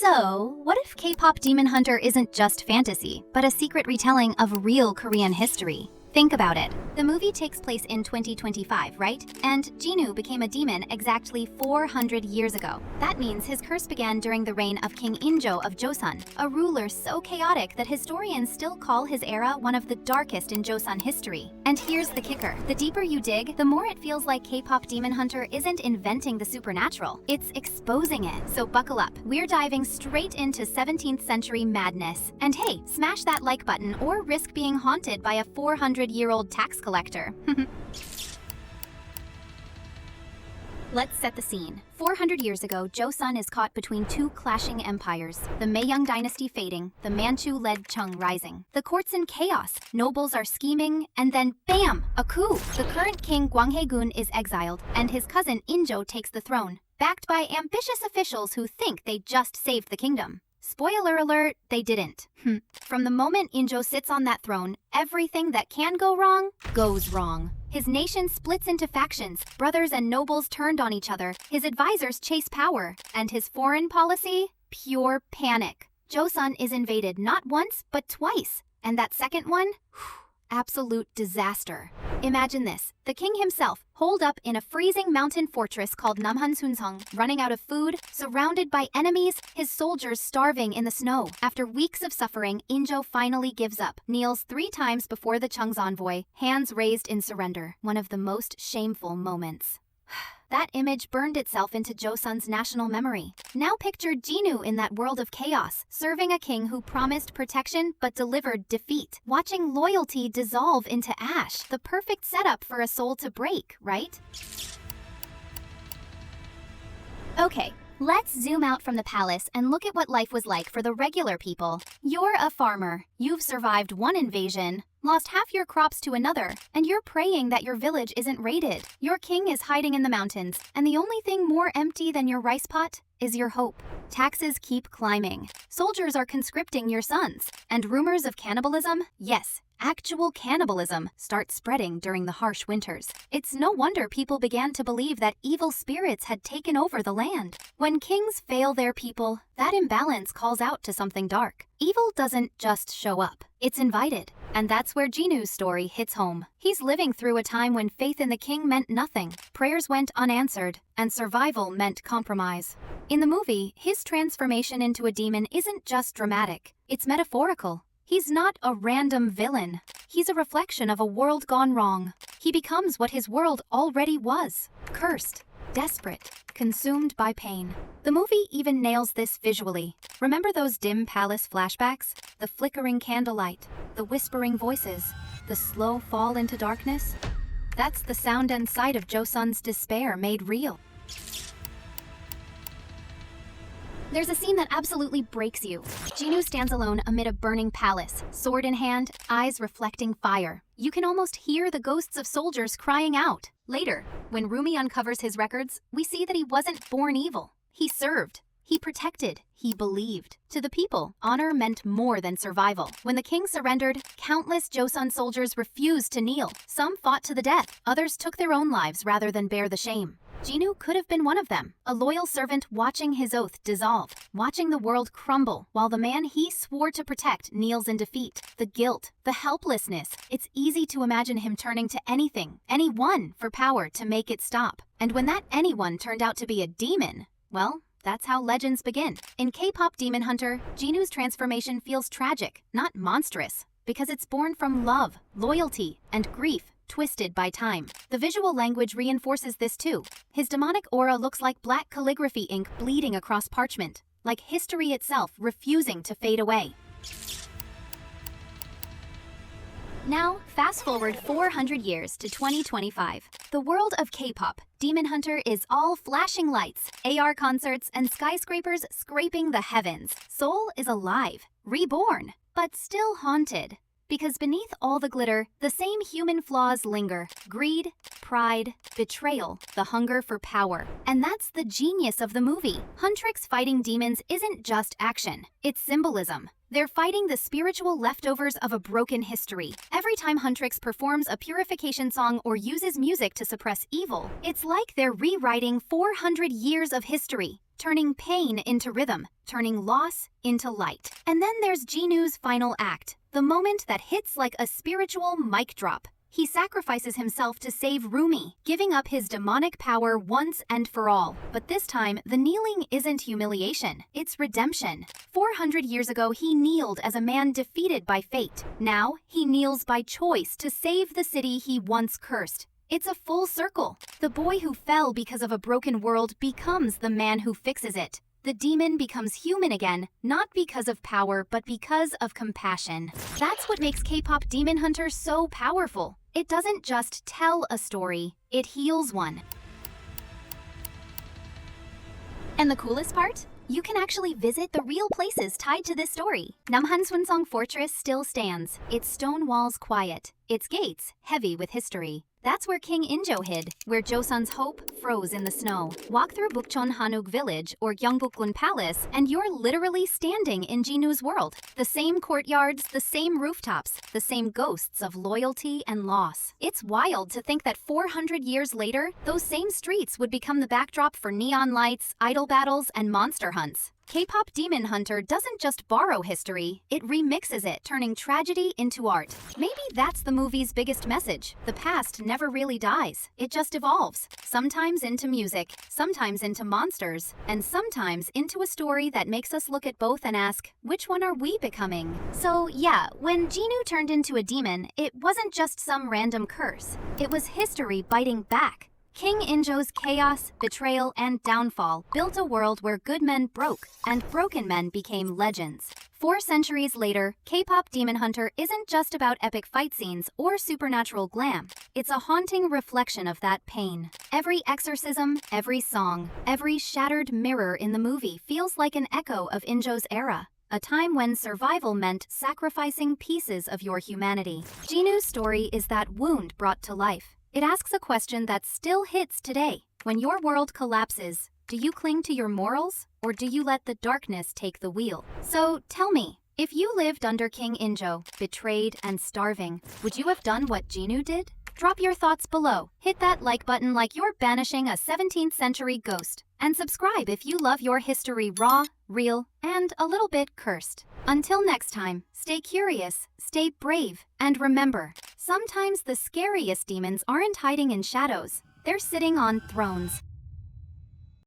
So, what if K-pop Demon Hunter isn't just fantasy, but a secret retelling of real Korean history? Think about it. The movie takes place in 2025, right? And Jinu became a demon exactly 400 years ago. That means his curse began during the reign of King Injo of Joseon, a ruler so chaotic that historians still call his era one of the darkest in Joseon history. And here's the kicker. The deeper you dig, the more it feels like K-pop Demon Hunter isn't inventing the supernatural. It's exposing it. So buckle up. We're diving straight into 17th century madness. And hey, smash that like button or risk being haunted by a 400-year-old tax collector. Let's set the scene. 400 years ago, Joseon is caught between two clashing empires, the Joseon Dynasty fading, the Manchu-led Chung rising. The court's in chaos, nobles are scheming, and then bam! A coup! The current king Gwanghae-gun is exiled, and his cousin Injo takes the throne, backed by ambitious officials who think they just saved the kingdom. Spoiler alert, they didn't. From the moment Injo sits on that throne, everything that can go wrong, goes wrong. His nation splits into factions, brothers and nobles turned on each other, his advisors chase power, and his foreign policy? Pure panic. Joseon is invaded not once, but twice. And that second one? Absolute disaster. Imagine this, the king himself, holed up in a freezing mountain fortress called Namhansanseong, running out of food, surrounded by enemies, his soldiers starving in the snow. After weeks of suffering, Injo finally gives up, kneels 3 times before the Chung's envoy, hands raised in surrender. One of the most shameful moments. That image burned itself into Joseon's national memory. Now picture Jinu in that world of chaos, serving a king who promised protection but delivered defeat, watching loyalty dissolve into ash. The perfect setup for a soul to break, right? Okay, let's zoom out from the palace and look at what life was like for the regular people. You're a farmer. You've survived one invasion, lost half your crops to another, and you're praying that your village isn't raided. Your king is hiding in the mountains, and the only thing more empty than your rice pot is your hope. Taxes keep climbing. Soldiers are conscripting your sons. And rumors of cannibalism? Yes, actual cannibalism start spreading during the harsh winters. It's no wonder people began to believe that evil spirits had taken over the land. When kings fail their people, that imbalance calls out to something dark. Evil doesn't just show up. It's invited. And that's where Jinu's story hits home. He's living through a time when faith in the king meant nothing, prayers went unanswered, and survival meant compromise. In the movie, his transformation into a demon isn't just dramatic, it's metaphorical. He's not a random villain. He's a reflection of a world gone wrong. He becomes what his world already was. Cursed, desperate, consumed by pain. The movie even nails this visually. Remember those dim palace flashbacks? The flickering candlelight, the whispering voices, the slow fall into darkness? That's the sound and sight of Joseon's despair made real. There's a scene that absolutely breaks you. Jinu stands alone amid a burning palace, sword in hand, eyes reflecting fire. You can almost hear the ghosts of soldiers crying out. Later, when Rumi uncovers his records, we see that he wasn't born evil. He served. He protected. He believed. To the people, honor meant more than survival. When the king surrendered, countless Joseon soldiers refused to kneel. Some fought to the death. Others took their own lives rather than bear the shame. Jinu could have been one of them, a loyal servant watching his oath dissolve, watching the world crumble while the man he swore to protect kneels in defeat. The guilt, the helplessness, it's easy to imagine him turning to anything, anyone for power to make it stop. And when that anyone turned out to be a demon, well, that's how legends begin. In K-pop Demon Hunter, Jinu's transformation feels tragic, not monstrous, because it's born from love, loyalty, and grief, twisted by time. The visual language reinforces this too. His demonic aura looks like black calligraphy ink bleeding across parchment, like history itself refusing to fade away. Now, fast forward 400 years to 2025. The world of K-pop, Demon Hunter is all flashing lights, AR concerts, and skyscrapers scraping the heavens. Seoul is alive, reborn, but still haunted. Because beneath all the glitter, the same human flaws linger. Greed, pride, betrayal, the hunger for power. And that's the genius of the movie. Huntrix fighting demons isn't just action, it's symbolism. They're fighting the spiritual leftovers of a broken history. Every time Huntrix performs a purification song or uses music to suppress evil, it's like they're rewriting 400 years of history, turning pain into rhythm, turning loss into light. And then there's Jinu's final act, the moment that hits like a spiritual mic drop. He sacrifices himself to save Rumi, giving up his demonic power once and for all. But this time, the kneeling isn't humiliation, it's redemption. 400 years ago, he kneeled as a man defeated by fate. Now, he kneels by choice to save the city he once cursed. It's a full circle. The boy who fell because of a broken world becomes the man who fixes it. The demon becomes human again, not because of power, but because of compassion. That's what makes K-pop Demon Hunter so powerful. It doesn't just tell a story, it heals one. And the coolest part? You can actually visit the real places tied to this story. Namhansanseong Fortress still stands, its stone walls quiet, its gates heavy with history. That's where King Injo hid, where Joseon's hope froze in the snow. Walk through Bukchon Hanuk Village or Gyeongbokgun Palace, and you're literally standing in Jinu's world. The same courtyards, the same rooftops, the same ghosts of loyalty and loss. It's wild to think that 400 years later, those same streets would become the backdrop for neon lights, idol battles, and monster hunts. K-pop Demon Hunter doesn't just borrow history, it remixes it, turning tragedy into art. Maybe that's the movie's biggest message. The past never really dies, it just evolves. Sometimes into music, sometimes into monsters, and sometimes into a story that makes us look at both and ask, which one are we becoming? So yeah, when Jinu turned into a demon, it wasn't just some random curse. It was history biting back. King Injo's chaos, betrayal, and downfall built a world where good men broke, and broken men became legends. 4 centuries later, K-pop Demon Hunter isn't just about epic fight scenes or supernatural glam. It's a haunting reflection of that pain. Every exorcism, every song, every shattered mirror in the movie feels like an echo of Injo's era. A time when survival meant sacrificing pieces of your humanity. Jinu's story is that wound brought to life. It asks a question that still hits today. When your world collapses, do you cling to your morals, or do you let the darkness take the wheel? So tell me, if you lived under King Injo, betrayed and starving, would you have done what Jinu did? Drop your thoughts below. Hit that like button like you're banishing a 17th century ghost. And subscribe if you love your history raw, real, and a little bit cursed. Until next time, stay curious, stay brave, and remember, sometimes the scariest demons aren't hiding in shadows. They're sitting on thrones.